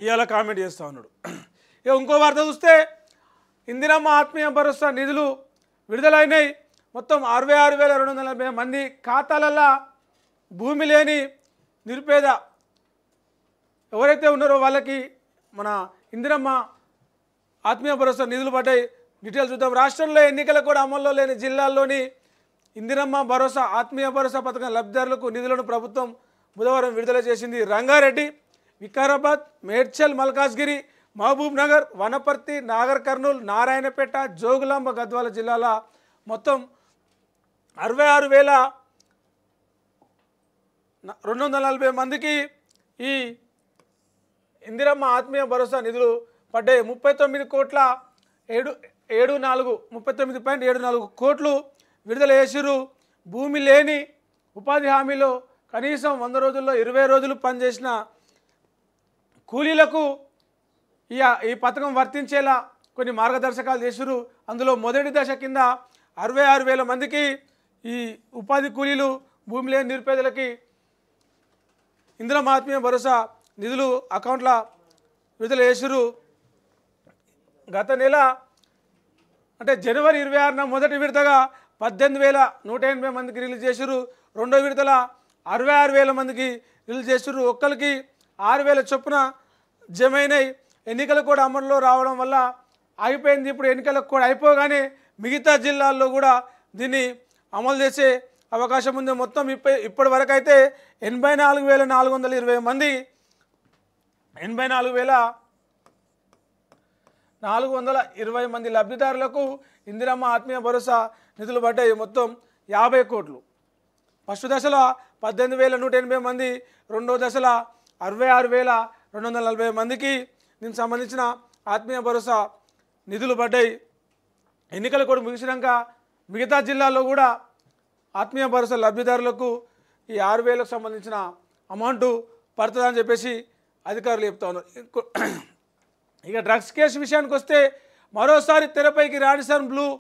ఇవాళ కామెంట్ చేస్తూ ఉన్నాడు. ఇక ఇంకో వార్త చూస్తే ఇందిరమ్మ ఆత్మీయ భరోసా నిధులు విడుదలైనాయి. మొత్తం 66,240 మంది ఖాతాలల్లో భూమి లేని నిరుపేద ఎవరైతే ఉన్నారో వాళ్ళకి మన ఇందిరమ్మ ఆత్మీయ భరోసా నిధులు పడ్డాయి. డీటెయిల్స్ చూద్దాం. రాష్ట్రంలో ఎన్నికలు కూడా అమల్లో లేని జిల్లాల్లోని ఇందిరమ్మ భరోసా ఆత్మీయ భరోసా పథకం లబ్ధిదారులకు నిధులను ప్రభుత్వం బుధవారం విడుదల చేసింది. రంగారెడ్డి, వికారాబాద్, మేడ్చల్, మల్కాజ్గిరి, మహబూబ్ నగర్, వనపర్తి, నాగర్ కర్నూల్, నారాయణపేట, జోగులాంబ, గద్వాల జిల్లాల మొత్తం 66,240 మందికి ఈ ఇందిరమ్మ ఆత్మీయ భరోసా నిధులు పడ్డాయి. 39.74 కోట్లు విడుదల చేసిరు. భూమి లేని ఉపాధి హామీలో కనీసం 100 రోజుల్లో 20 రోజులు పనిచేసిన కూలీలకు ఈ పథకం వర్తించేలా కొన్ని మార్గదర్శకాలు చేసిరు. అందులో మొదటి దశ కింద 66,000 మందికి ఈ ఉపాధి కూలీలు, భూమి లేని నిరుపేదలకి ఇందిరమ్మ ఆత్మీయ భరోసా నిధులు అకౌంట్ల విడుదల చేసిరు. గత నెల అంటే జనవరి 26న మొదటి విడతగా 18,180 మందికి రిలీజ్ చేసిరు. రెండో విడతల 66,000 మందికి రిలీజ్ చేసిరు. ఒక్కరికి 6,000 చొప్పున జమైనాయి. ఎన్నికలు కూడా అమల్లో రావడం వల్ల ఆగిపోయింది. ఇప్పుడు ఎన్నికలకు కూడా అయిపోగానే మిగతా జిల్లాల్లో కూడా దీన్ని అమలు చేసే అవకాశం ఉంది. మొత్తం ఇప్పటి వరకు అయితే 84,420 మంది 84,420 మంది లబ్ధిదారులకు ఇందిరమ్మ ఆత్మీయ భరోసా నిధులు పడ్డాయి. మొత్తం 50 కోట్లు. ఫస్ట్ దశలో 18,180 మంది, రెండో దశలో 66,240 మందికి దీనికి సంబంధించిన ఆత్మీయ భరోసా నిధులు పడ్డాయి. ఎన్నికలు కూడా ముగిసినాక మిగతా జిల్లాల్లో కూడా ఆత్మీయ భరోసా లబ్ధిదారులకు ఈ 6,000కు సంబంధించిన అమౌంట్ పడుతుందని చెప్పేసి అధికారులు చెప్తా ఉన్నారు. ఇక డ్రగ్స్ కేసు విషయానికి వస్తే మరోసారి తెరపైకి రాడిసన్ బ్లూ